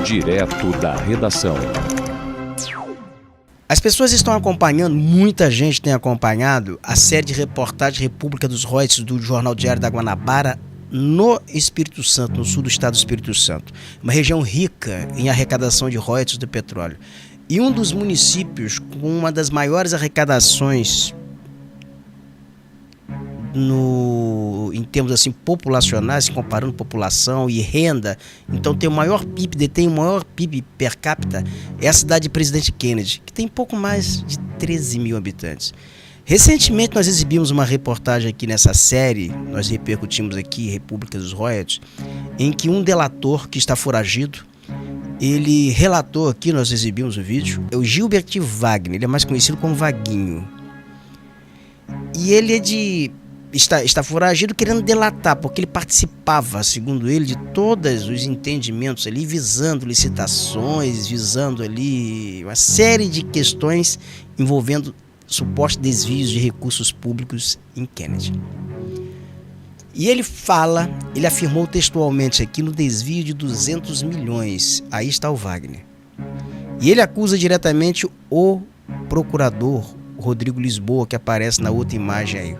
Direto da redação. As pessoas estão acompanhando, muita gente tem acompanhado a série de reportagens República dos Royalties do Jornal Diário da Guanabara no Espírito Santo, no sul do estado do Espírito Santo. Uma região rica em arrecadação de royalties do petróleo. E um dos municípios com uma das maiores arrecadações em termos assim populacionais, comparando população e renda, então tem o maior PIB, detém o maior PIB per capita, é a cidade de Presidente Kennedy, que tem pouco mais de 13 mil habitantes. Recentemente nós exibimos uma reportagem aqui nessa série, nós repercutimos aqui República dos Royalties, em que um delator que está foragido, ele relatou aqui, nós exibimos o vídeo, é o Gilbert Wagner, ele é mais conhecido como Vaguinho. E ele está foragido querendo delatar, porque ele participava, segundo ele, de todos os entendimentos ali, visando licitações, visando ali uma série de questões envolvendo supostos desvios de recursos públicos em Kennedy. E ele afirmou textualmente aqui no desvio de 200 milhões, aí está o Wagner. E ele acusa diretamente o procurador Rodrigo Lisboa, que aparece na outra imagem aí.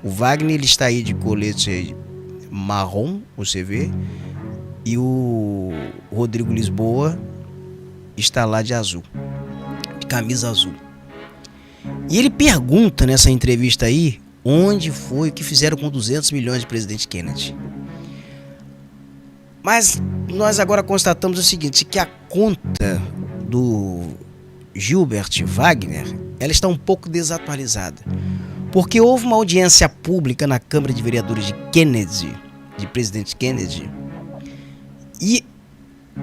O Wagner, ele está aí de colete marrom, você vê, e o Rodrigo Lisboa está lá de azul, de camisa azul. E ele pergunta nessa entrevista aí, onde foi, o que fizeram com 200 milhões de presidente Kennedy. Mas nós agora constatamos o seguinte, que a conta do Gilbert Wagner, ela está um pouco desatualizada. Porque houve uma audiência pública na Câmara de Vereadores de Kennedy, de Presidente Kennedy, e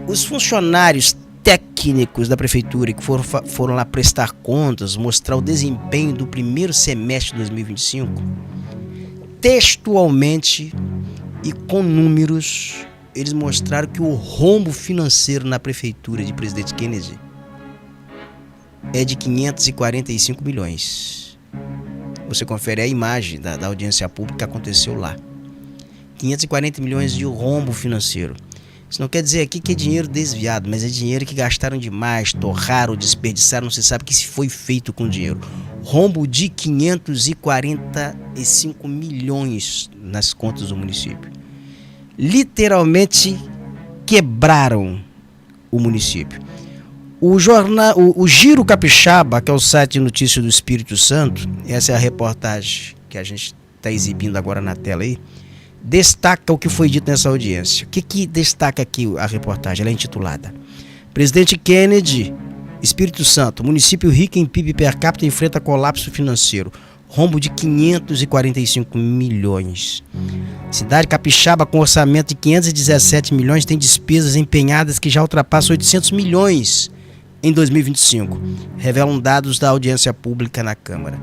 os funcionários técnicos da prefeitura que foram lá prestar contas, mostrar o desempenho do primeiro semestre de 2025, textualmente e com números, eles mostraram que o rombo financeiro na prefeitura de Presidente Kennedy é de 545 milhões. Você confere a imagem da audiência pública que aconteceu lá. 540 milhões de rombo financeiro. Isso não quer dizer aqui que é dinheiro desviado, mas é dinheiro que gastaram demais, torraram, desperdiçaram, não se sabe o que se foi feito com o dinheiro. Rombo de 545 milhões nas contas do município. Literalmente quebraram o município. O Giro Capixaba, que é o site de notícias do Espírito Santo, essa é a reportagem que a gente está exibindo agora na tela aí, destaca o que foi dito nessa audiência. O que destaca aqui a reportagem? Ela é intitulada Presidente Kennedy, Espírito Santo, município rico em PIB per capita enfrenta colapso financeiro. Rombo de 545 milhões. Cidade capixaba com orçamento de 517 milhões tem despesas empenhadas que já ultrapassam 800 milhões em 2025. Revelam dados da audiência pública na Câmara.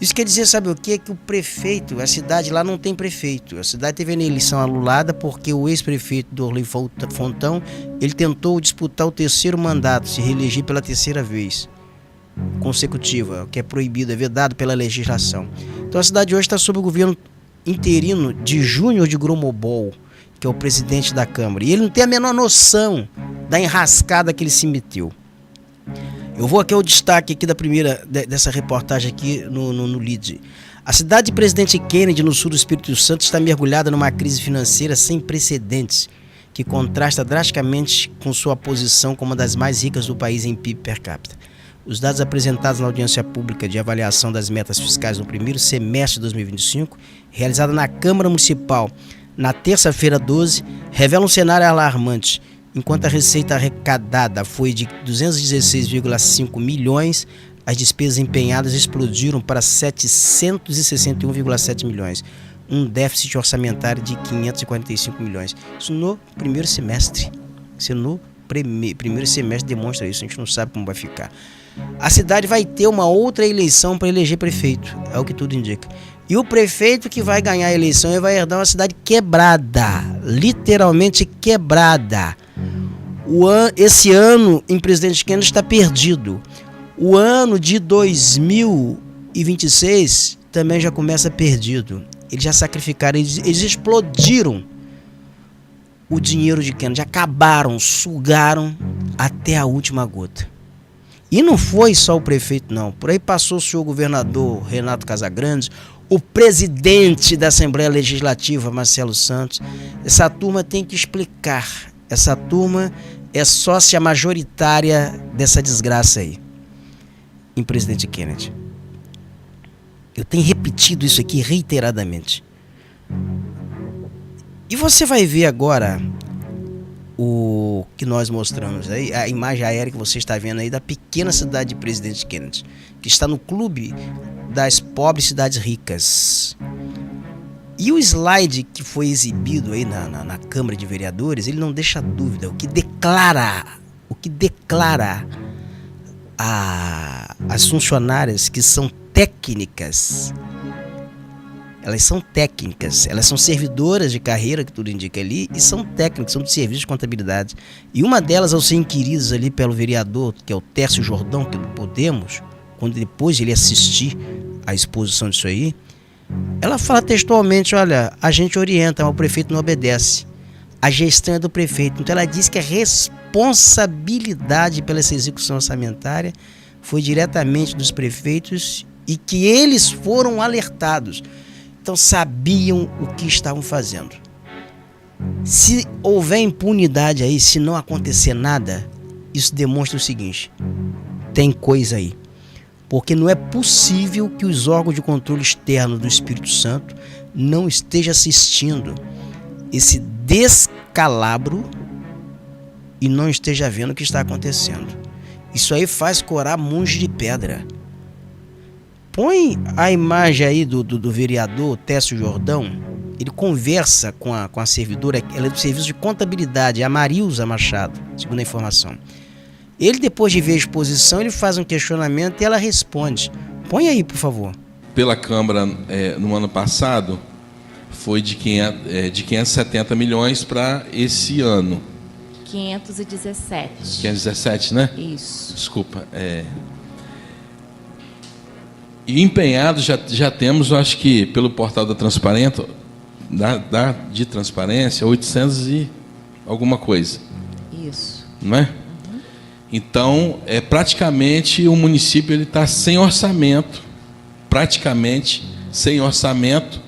Isso quer dizer, sabe o quê? Que o prefeito, a cidade lá não tem prefeito. A cidade teve uma eleição anulada porque o ex-prefeito Dorley Fontão, ele tentou disputar o terceiro mandato, se reeleger pela terceira vez consecutiva, que é proibido, é vedado pela legislação. Então a cidade hoje está sob o governo interino de Júnior de Gromobol, que é o presidente da Câmara. E ele não tem a menor noção da enrascada que ele se meteu. Eu vou aqui ao destaque aqui dessa reportagem aqui no lead. A cidade de Presidente Kennedy, no sul do Espírito Santo, está mergulhada numa crise financeira sem precedentes, que contrasta drasticamente com sua posição como uma das mais ricas do país em PIB per capita. Os dados apresentados na audiência pública de avaliação das metas fiscais no primeiro semestre de 2025, realizada na Câmara Municipal na terça-feira 12, revelam um cenário alarmante. Enquanto a receita arrecadada foi de 216,5 milhões, as despesas empenhadas explodiram para 761,7 milhões, um déficit orçamentário de 545 milhões. Isso no primeiro semestre. Isso no primeiro semestre demonstra isso, a gente não sabe como vai ficar. A cidade vai ter uma outra eleição para eleger prefeito, é o que tudo indica. E o prefeito que vai ganhar a eleição vai herdar uma cidade quebrada, literalmente quebrada. Esse ano em Presidente Kennedy está perdido. O ano de 2026 também já começa perdido. Eles já sacrificaram, eles explodiram o dinheiro de Kennedy, acabaram, sugaram até a última gota. E não foi só o prefeito, não. Por aí passou o senhor governador Renato Casagrande, o presidente da Assembleia Legislativa, Marcelo Santos. Essa turma tem que explicar. Essa turma é sócia majoritária dessa desgraça aí, em presidente Kennedy. Eu tenho repetido isso aqui reiteradamente. E você vai ver agora o que nós mostramos aí, a imagem aérea que você está vendo aí da pequena cidade de Presidente Kennedy, que está no clube das pobres cidades ricas. E o slide que foi exibido aí na Câmara de Vereadores, ele não deixa dúvida. O que declara as funcionárias que são técnicas, elas são servidoras de carreira, que tudo indica ali, e são técnicas, são de serviço de contabilidade. E uma delas, ao ser inquiridas ali pelo vereador, que é o Tércio Jordão, que é do Podemos, quando depois ele assistir à exposição disso aí, ela fala textualmente, olha, a gente orienta, mas o prefeito não obedece. A gestão é do prefeito. Então ela diz que a responsabilidade pela essa execução orçamentária foi diretamente dos prefeitos e que eles foram alertados. Então sabiam o que estavam fazendo. Se houver impunidade aí, se não acontecer nada, isso demonstra o seguinte: tem coisa aí. Porque não é possível que os órgãos de controle externo do Espírito Santo não estejam assistindo esse descalabro e não esteja vendo o que está acontecendo. Isso aí faz corar monge de pedra. Põe a imagem aí do vereador Tércio Jordão. Ele conversa com a servidora, ela é do serviço de contabilidade, a Marilza Machado, segundo a informação. Ele, depois de ver a exposição, ele faz um questionamento e ela responde. Põe aí, por favor. Pela Câmara, no ano passado, foi de 570 milhões para esse ano. 517. 517, né? Isso. Desculpa. E empenhados já temos, eu acho que pelo portal da Transparência, de Transparência, 800 e alguma coisa. Isso. Não é? Então, praticamente o município está sem orçamento, praticamente sem orçamento,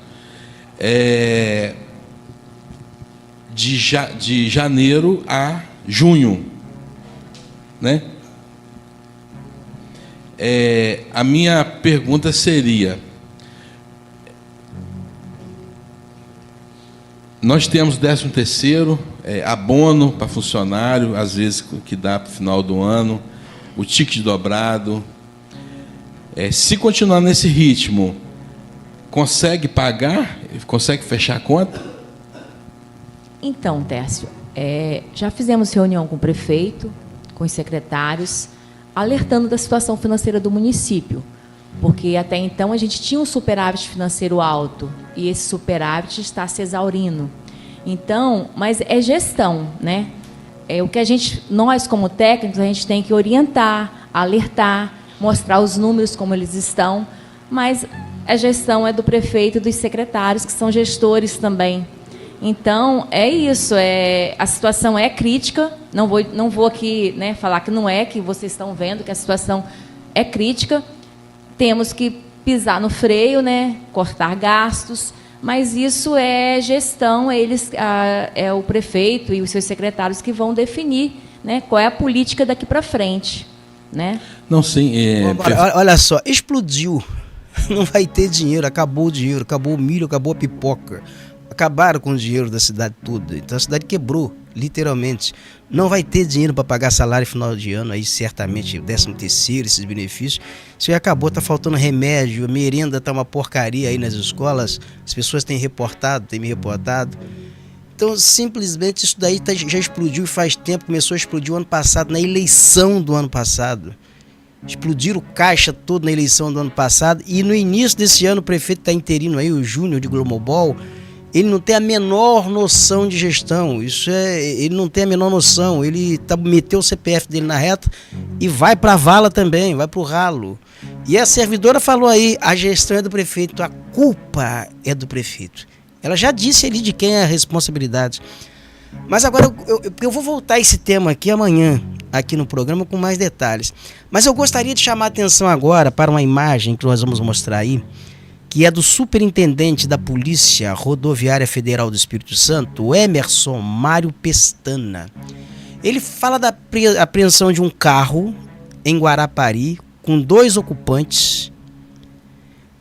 de janeiro a junho, né? A minha pergunta seria: nós temos 13º, abono para funcionário, às vezes que dá para o final do ano, o ticket dobrado. Se continuar nesse ritmo, consegue pagar? Consegue fechar a conta? Então, Tércio, já fizemos reunião com o prefeito, com os secretários, alertando da situação financeira do município, porque até então a gente tinha um superávit financeiro alto e esse superávit está se exaurindo. Então, mas é gestão, né? O que nós como técnicos, a gente tem que orientar, alertar, mostrar os números como eles estão, mas a gestão é do prefeito e dos secretários, que são gestores também. Então, é isso, a situação é crítica, não vou aqui, né, falar que não é, que vocês estão vendo que a situação é crítica, temos que pisar no freio, né, cortar gastos, mas isso é gestão, é o prefeito e os seus secretários que vão definir, né, qual é a política daqui para frente. Né? Não, sim. Olha só, explodiu, não vai ter dinheiro, acabou o dinheiro, acabou o milho, acabou a pipoca. Acabaram com o dinheiro da cidade toda. Então a cidade quebrou, literalmente. Não vai ter dinheiro para pagar salário final de ano, aí certamente 13º, esses benefícios. Isso aí acabou, tá faltando remédio, a merenda tá uma porcaria aí nas escolas. As pessoas têm me reportado. Então simplesmente isso daí já explodiu faz tempo, começou a explodir o ano passado, na eleição do ano passado. Explodiram o caixa todo na eleição do ano passado. E no início desse ano o prefeito está interino aí, o Júnior de Glomobol. Ele não tem a menor noção de gestão, ele não tem a menor noção, ele meteu o CPF dele na reta e vai para a vala também, vai para o ralo. E a servidora falou aí, a gestão é do prefeito, a culpa é do prefeito. Ela já disse ali de quem é a responsabilidade. Mas agora eu vou voltar a esse tema aqui amanhã, aqui no programa, com mais detalhes. Mas eu gostaria de chamar a atenção agora para uma imagem que nós vamos mostrar aí, que é do superintendente da Polícia Rodoviária Federal do Espírito Santo, o Emerson Mário Pestana. Ele fala da apreensão de um carro em Guarapari com 2 ocupantes,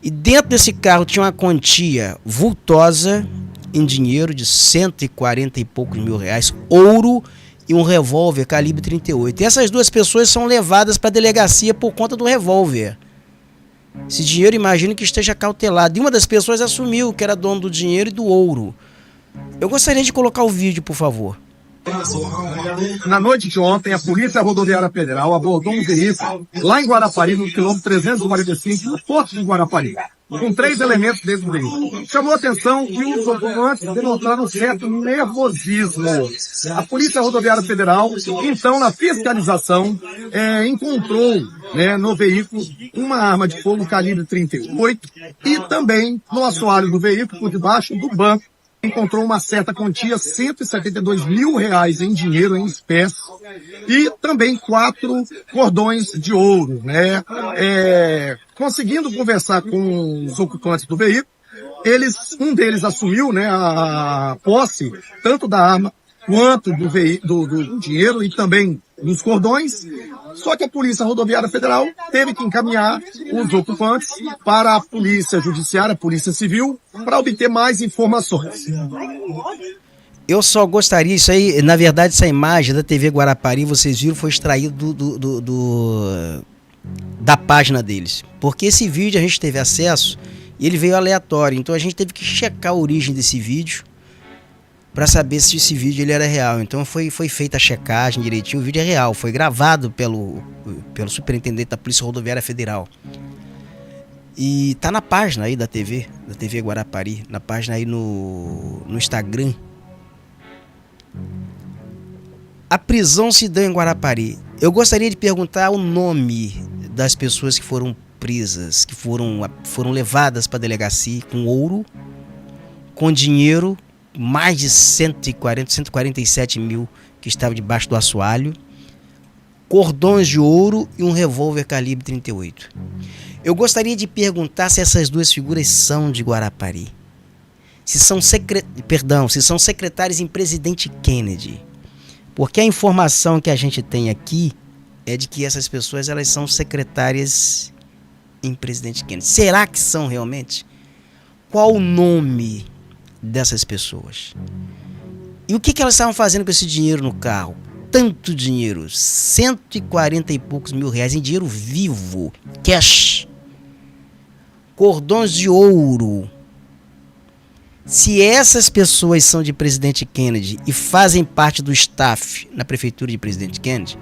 e dentro desse carro tinha uma quantia vultosa em dinheiro de 140 e poucos mil reais, ouro e um revólver calibre 38. E essas 2 pessoas são levadas para a delegacia por conta do revólver. Esse dinheiro, imagino que esteja cautelado. E uma das pessoas assumiu que era dono do dinheiro e do ouro. Eu gostaria de colocar o vídeo, por favor. Na noite de ontem, a Polícia Rodoviária Federal abordou um veículo lá em Guarapari, no quilômetro 345, no porto de Guarapari, com 3 elementos dentro do veículo. Chamou a atenção que os ocupantes demonstraram um certo nervosismo. A Polícia Rodoviária Federal, então, na fiscalização, encontrou, no veículo uma arma de fogo calibre 38 e também no assoalho do veículo, por debaixo do banco, encontrou uma certa quantia, 172 mil reais em dinheiro, em espécie, e também 4 cordões de ouro, conseguindo conversar com os ocupantes do veículo, um deles assumiu, a posse, tanto da arma, quanto do dinheiro e também dos cordões. Só que a Polícia Rodoviária Federal teve que encaminhar os ocupantes para a Polícia Judiciária, a Polícia Civil, para obter mais informações. Eu só gostaria, isso aí, na verdade, essa imagem da TV Guarapari, vocês viram, foi extraído da página deles. Porque esse vídeo a gente teve acesso e ele veio aleatório. Então a gente teve que checar a origem desse vídeo para saber se esse vídeo ele era real. Então foi feita a checagem direitinho, o vídeo é real, foi gravado pelo superintendente da Polícia Rodoviária Federal. E tá na página aí da TV Guarapari, na página aí no Instagram. A prisão se deu em Guarapari. Eu gostaria de perguntar o nome das pessoas que foram presas, que foram levadas para a delegacia com ouro, com dinheiro, mais de 147 mil que estava debaixo do assoalho, cordões de ouro e um revólver calibre 38. Eu gostaria de perguntar se essas 2 figuras são de Guarapari. Se são secretários em Presidente Kennedy. Porque a informação que a gente tem aqui é de que essas pessoas elas são secretárias em Presidente Kennedy. Será que são realmente? Qual o nome dessas pessoas? E o que elas estavam fazendo com esse dinheiro no carro? Tanto dinheiro, 140 e poucos mil reais em dinheiro vivo, cash, cordões de ouro. Se essas pessoas são de Presidente Kennedy e fazem parte do staff na prefeitura de Presidente Kennedy,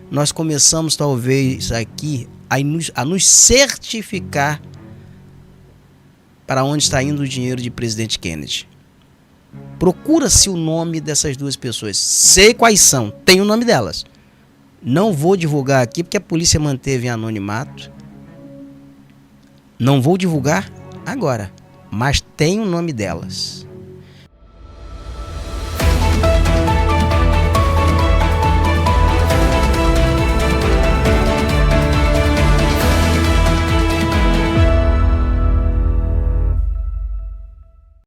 nós começamos talvez aqui a nos certificar para onde está indo o dinheiro de Presidente Kennedy. Procura-se o nome dessas 2 pessoas. Sei quais são, tem o nome delas. Não vou divulgar aqui porque a polícia manteve em anonimato. Não vou divulgar agora, mas tem o nome delas.